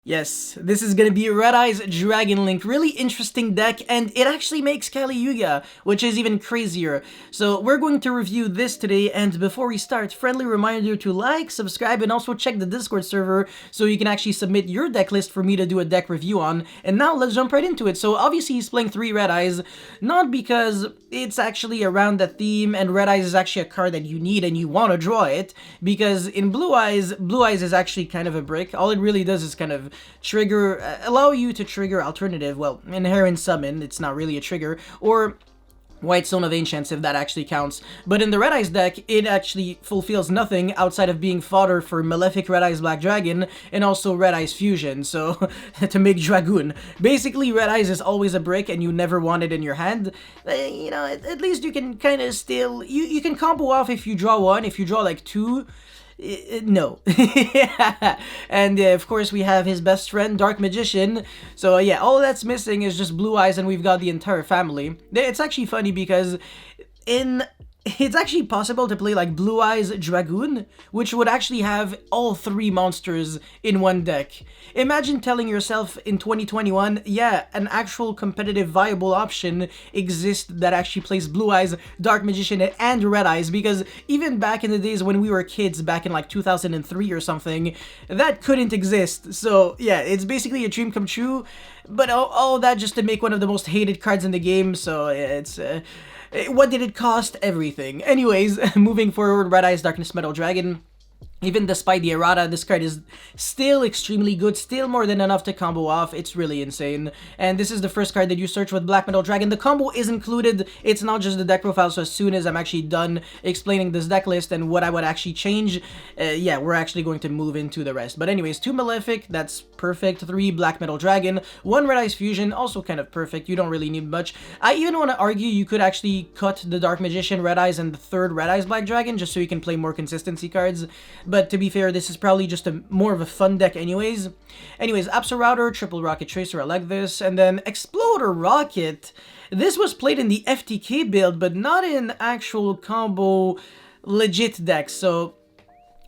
Yes, this is gonna be Red Eye's Dragonlink. Really interesting deck, and it actually makes Kali Yuga, which is even crazier. So we're going to review this today, and before we start, friendly reminder to like, subscribe, and also check the Discord server so you can actually submit your deck list for me to do a deck review on. And now let's jump right into it. So obviously he's playing 3 Red Eyes, not because it's actually around the theme, and Red Eyes is actually a card that you need and you want to draw it, because in Blue Eyes is actually kind of a brick. All it really does is kind of allow you to trigger alternative, well, inherent summon, it's not really a trigger, or White Stone of Ancients, if that actually counts. But in the Red Eyes deck, it actually fulfills nothing outside of being fodder for Malefic Red Eyes Black Dragon, and also Red Eyes Fusion, so to make Dragoon. Basically, Red Eyes is always a brick, and you never want it in your hand. You know, at least you can kind of still, you can combo off if you draw one. If you draw like two, no. And of course we have his best friend, Dark Magician. So yeah, all that's missing is just Blue Eyes, and we've got the entire family. It's actually funny because it's actually possible to play like Blue Eyes Dragoon, which would actually have all 3 monsters in one deck. Imagine telling yourself in 2021, yeah, an actual competitive viable option exists that actually plays Blue Eyes, Dark Magician, and Red Eyes, because even back in the days when we were kids, back in like 2003 or something, that couldn't exist. So yeah, it's basically a dream come true, but all that just to make one of the most hated cards in the game, so it's... what did it cost? Everything. Anyways, moving forward, Red Eyes Darkness Metal Dragon. Even despite the errata, this card is still extremely good, still more than enough to combo off. It's really insane. And this is the first card that you search with Black Metal Dragon. The combo is included. It's not just the deck profile, so as soon as I'm actually done explaining this deck list and what I would actually change, yeah, we're actually going to move into the rest. But anyways, 2 Malefic, that's perfect. 3 Black Metal Dragon. 1 Red Eyes Fusion, also kind of perfect. You don't really need much. I even want to argue you could actually cut the Dark Magician Red Eyes and the 3rd Red Eyes Black Dragon, just so you can play more consistency cards. But to be fair, this is probably just more of a fun deck anyways. Anyways, Absa Router, Triple Rocket Tracer, I like this. And then Exploder Rocket. This was played in the FTK build, but not in actual combo legit decks, so...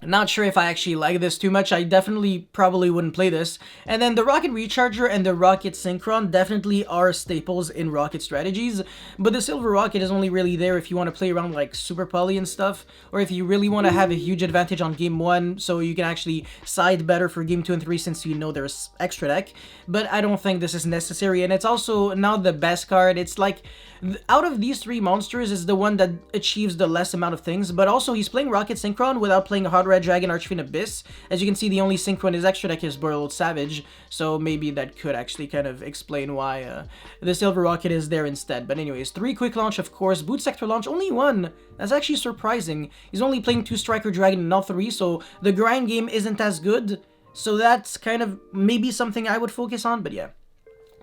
not sure if I actually like this too much. I definitely probably wouldn't play this. And then the Rocket Recharger and the Rocket Synchron definitely are staples in Rocket strategies, but the Silver Rocket is only really there if you want to play around like Super Poly and stuff, or if you really want to have a huge advantage on game 1 so you can actually side better for game 2 and 3 since you know there's extra deck. But I don't think this is necessary, and it's also not the best card. It's like, out of these 3 monsters is the one that achieves the less amount of things, but also he's playing Rocket Synchron without playing Hot Red Dragon Archfiend Abyss. As you can see, the only synchro in his extra deck is Boiled Savage, so maybe that could actually kind of explain why the Silver Rocket is there instead. But anyways, 3 Quick Launch, of course. Boot Sector Launch, only 1. That's actually surprising. He's only playing 2 Striker Dragon and not 3, so the grind game isn't as good. So that's kind of maybe something I would focus on, but yeah.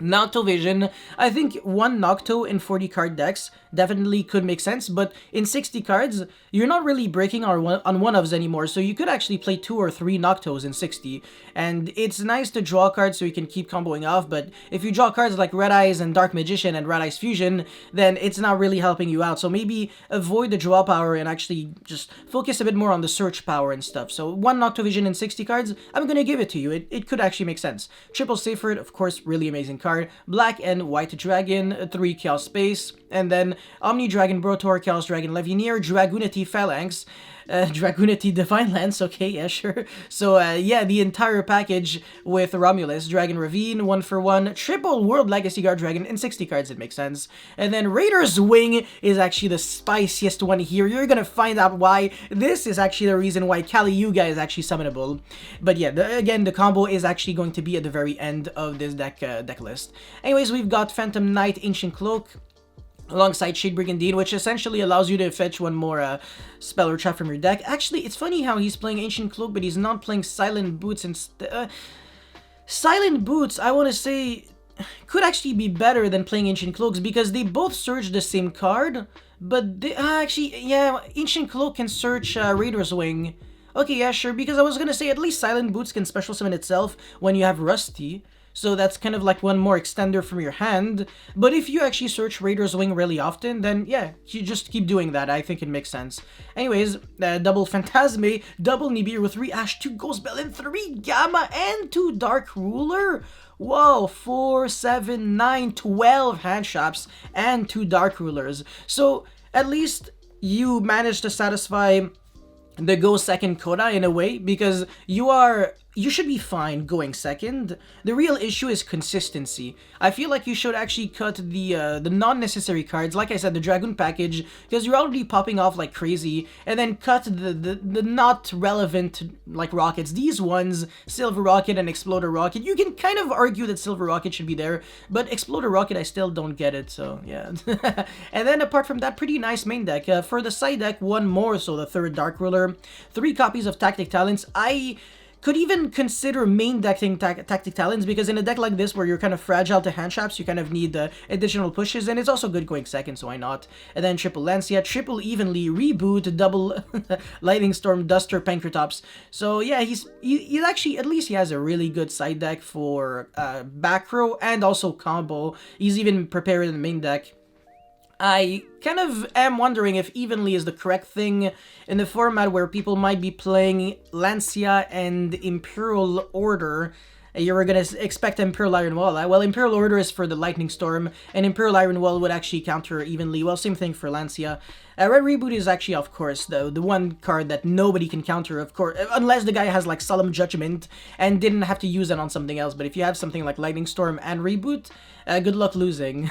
Nocto Vision, I think 1 Nocto in 40 card decks definitely could make sense, but in 60 cards, you're not really breaking on one-ofs anymore, so you could actually play 2 or 3 Noctos in 60, and it's nice to draw cards so you can keep comboing off, but if you draw cards like Red Eyes and Dark Magician and Red Eyes Fusion, then it's not really helping you out, so maybe avoid the draw power and actually just focus a bit more on the search power and stuff. So 1 Nocto Vision in 60 cards, I'm gonna give it to you. It could actually make sense. Triple Seyfried, of course, really amazing card. Black and White Dragon, 3 Chaos Space, and then Omni Dragon Brotor, Chaos Dragon Levineer, Dragoonity Phalanx, Dragoonity Divine Lance, okay, yeah, sure. So, yeah, the entire package with Romulus, Dragon Ravine, 1 for 1, triple World Legacy Guard Dragon, in 60 cards, it makes sense. And then Raider's Wing is actually the spiciest one here. You're gonna find out why. This is actually the reason why Kali Yuga is actually summonable. But yeah, again, the combo is actually going to be at the very end of this deck list. Anyways, we've got Phantom Knight, Ancient Cloak, alongside Shade Brigandine, which essentially allows you to fetch 1 more spell or trap from your deck. Actually, it's funny how he's playing Ancient Cloak, but he's not playing Silent Boots instead. Silent Boots, I want to say, could actually be better than playing Ancient Cloaks, because they both search the same card, but they, actually, yeah, Ancient Cloak can search Raider's Wing. Okay, yeah, sure, because I was gonna say at least Silent Boots can special summon itself when you have Rusty. so that's kind of like one more extender from your hand. But if you actually search Raider's Wing really often, then yeah, you just keep doing that. I think it makes sense. Anyways, double Phantasme, double Nibiru, 3 Ash, 2 Ghost Bell, and 3 Gamma, and 2 Dark Ruler. Whoa, 4, 7, 9, 12 hand shops, and 2 Dark Rulers. So at least you managed to satisfy the go second quota in a way, because you should be fine going second. The real issue is consistency. I feel like you should actually cut the non-necessary cards, like I said, the Dragoon package, because you're already popping off like crazy, and then cut the not relevant like rockets. These ones, Silver Rocket and Exploder Rocket, you can kind of argue that Silver Rocket should be there, but Exploder Rocket, I still don't get it, so yeah. And then apart from that, pretty nice main deck. For the side deck, one more, so the third Dark Ruler, 3 copies of Tactic Talents. I could even consider main decking Tactic Talents, because in a deck like this where you're kind of fragile to hand traps, you kind of need additional pushes, and it's also good going second, so why not? And then triple Lancia, triple Evenly, Reboot, double Lightning Storm, Duster, Pankratops. So yeah, he's actually, at least he has a really good side deck for back row and also combo. He's even prepared in the main deck. I kind of am wondering if Evenly is the correct thing in the format where people might be playing Lancia and Imperial Order. You were going to expect Imperial Iron Wall. Well, Imperial Order is for the Lightning Storm, and Imperial Iron Wall would actually counter Evenly. Well, same thing for Lancia. Red Reboot is actually, of course, the one card that nobody can counter, of course, unless the guy has, like, Solemn Judgment and didn't have to use it on something else. But if you have something like Lightning Storm and Reboot, good luck losing.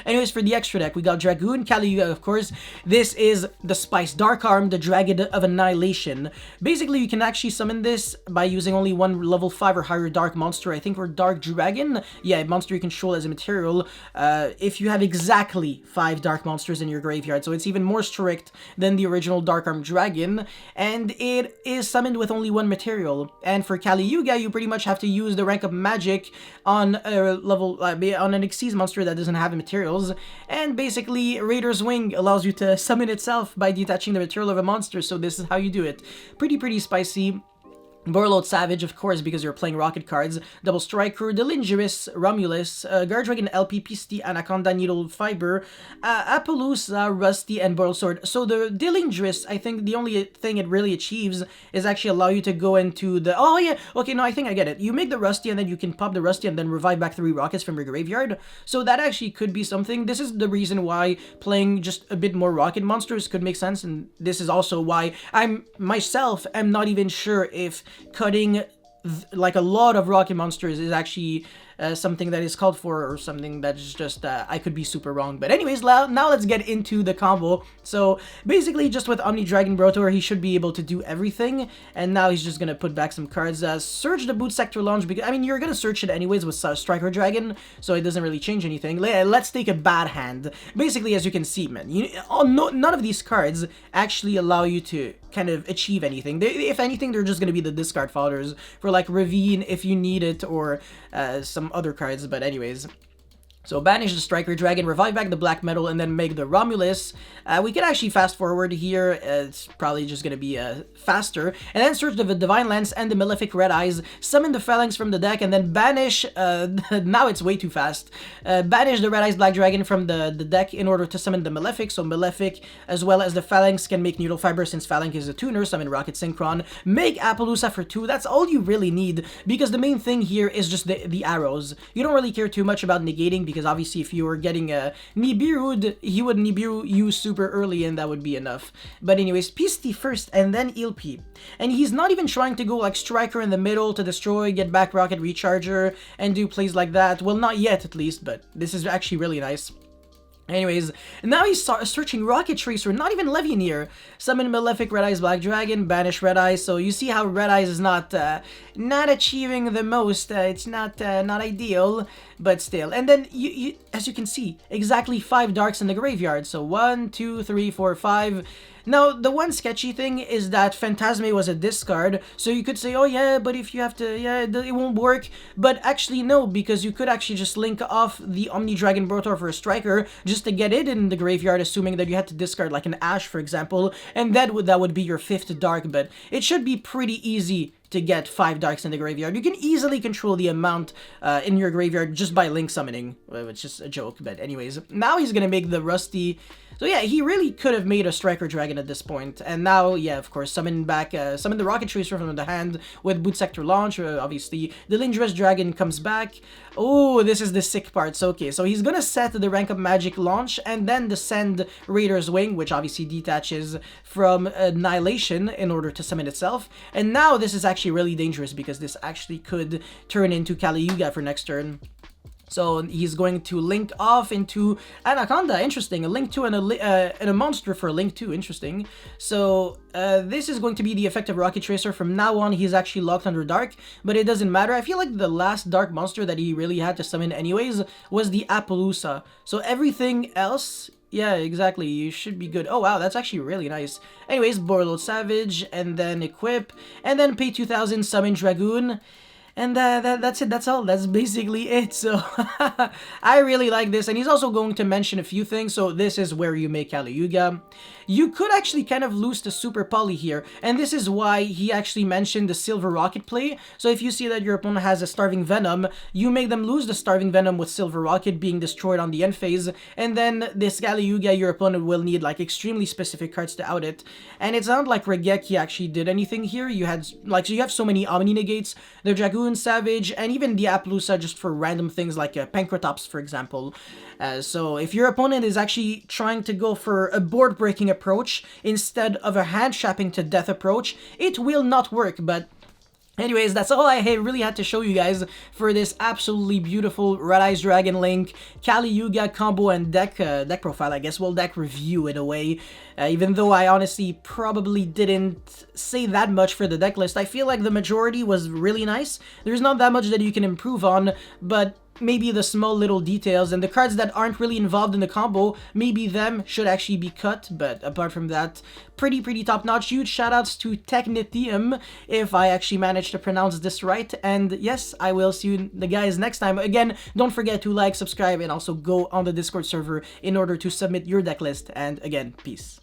Anyways, for the extra deck, we got Dragoon, Kali Yuga, of course. This is the Spice Dark Arm, the Dragon of Annihilation. Basically, you can actually summon this by using only one level 5 or higher Dark Monster, I think, or Dark Dragon. Yeah, monster you control as a material, if you have exactly 5 Dark Monsters in your graveyard. So it's even more strict than the original Dark Arm Dragon, and it is summoned with only one material. And for Kali Yuga, you pretty much have to use the rank up magic on a level on an Xyz monster that doesn't have materials, and basically Raider's Wing allows you to summon itself by detaching the material of a monster, so this is how you do it. Pretty spicy. Borload Savage, of course, because you're playing rocket cards. Double Striker, Delingerous, Romulus, Guard Dragon, LP, Pisty, Anaconda, Needle Fiber, Appaloosa, Rusty, and Boiled Sword. So the Delingerous, I think the only thing it really achieves is actually allow you to go into the... Oh yeah, okay, no, I think I get it. You make the Rusty, and then you can pop the Rusty and then revive back 3 rockets from your graveyard. So that actually could be something. This is the reason why playing just a bit more rocket monsters could make sense, and this is also why I'm not even sure if cutting like a lot of rocket monsters is actually something that is called for, or something that's just I could be super wrong. But anyways, now let's get into the combo. So basically, just with Omni Dragon Brotor, he should be able to do everything, and now he's just gonna put back some cards. Search the Boot Sector Launch, because I mean you're gonna search it anyways with Striker Dragon, so it doesn't really change anything. Let's take a bad hand. Basically, as you can see, man, none of these cards actually allow you to kind of achieve anything. If anything, they're just gonna be the discard fodders for like Ravine if you need it, or some other cards. But anyways, so banish the Striker Dragon, revive back the Black Metal, and then make the Romulus. We can actually fast forward here. It's probably just going to be faster. And then search the Divine Lance and the Malefic Red Eyes, summon the Phalanx from the deck, and then banish... now it's way too fast. Banish the Red Eyes Black Dragon from the deck in order to summon the Malefic. So Malefic, as well as the Phalanx, can make Needle Fiber since Phalanx is a tuner. Summon Rocket Synchron. Make Appaloosa for 2. That's all you really need, because the main thing here is just the arrows. You don't really care too much about negating, because obviously if you were getting a Nibiru, he would Nibiru you super early, and that would be enough. But anyways, Pisty first, and then Ilpi. And he's not even trying to go like Striker in the middle to destroy, get back Rocket Recharger, and do plays like that. Well, not yet at least, but this is actually really nice. Anyways, now he's searching Rocket Tracer, not even Levianeer. Summon Malefic Red Eyes Black Dragon, banish Red Eyes. So you see how Red Eyes is not achieving the most. It's not ideal, but still. And then you as you can see, exactly 5 darks in the graveyard. So 1, 2, 3, 4, 5. Now, the one sketchy thing is that Phantasme was a discard, so you could say, oh yeah, but if you have to, yeah, it won't work. But actually, no, because you could actually just link off the Omni Dragon Brotor for a Striker just to get it in the graveyard, assuming that you had to discard like an Ash, for example, and that would be your 5th dark. But it should be pretty easy to get 5 darks in the graveyard. You can easily control the amount in your graveyard just by Link summoning, which is a joke, but anyways. Now he's gonna make the Rusty. So yeah, he really could have made a Striker Dragon at this point. And now, yeah, of course, summon the Rocket Tracer from the hand with Boot Sector Launch. Obviously, the Dangerous Dragon comes back. Oh, this is the sick part. So, okay, so he's gonna set the Rank Up Magic Launch and then descend Raider's Wing, which obviously detaches from Annihilation in order to summon itself. And now this is actually really dangerous because this actually could turn into Kali Yuga for next turn. So he's going to link off into Anaconda. Interesting. A Link 2 and a monster for Link 2. Interesting. So this is going to be the effect of Rocket Tracer. From now on, he's actually locked under Dark, but it doesn't matter. I feel like the last Dark monster that he really had to summon anyways was the Appaloosa. So everything else... Yeah, exactly. You should be good. Oh, wow. That's actually really nice. Anyways, Borload Savage, and then Equip, and then pay 2,000, summon Dragoon. And that's it, that's all, that's basically it. So I really like this, and he's also going to mention a few things. So this is where you make Kali Yuga. You could actually kind of lose the Super Poly here, and this is why he actually mentioned the Silver Rocket play. So if you see that your opponent has a Starving Venom, you make them lose the Starving Venom with Silver Rocket being destroyed on the end phase, and then this Kali Yuga, your opponent will need like extremely specific cards to out it. And it's not like Regeki actually did anything here. You had like, so you have so many Omni Negates, the Dragoon, Savage, and even the Appaloosa just for random things like Pancratops, for example. So if your opponent is actually trying to go for a board breaking approach instead of a hand trapping to death approach, it will not work. But anyways, that's all I really had to show you guys for this absolutely beautiful Red Eyes Dragonlink, Kali Yuga combo and deck profile, I guess. Well, deck review in a way. Even though I honestly probably didn't say that much for the deck list, I feel like the majority was really nice. There's not that much that you can improve on, but maybe the small little details and the cards that aren't really involved in the combo, maybe them should actually be cut. But apart from that, pretty top-notch. Huge shoutouts to Technetium, if I actually managed to pronounce this right. And yes, I will see you the guys next time. Again, don't forget to like, subscribe, and also go on the Discord server in order to submit your deck list. And again, peace.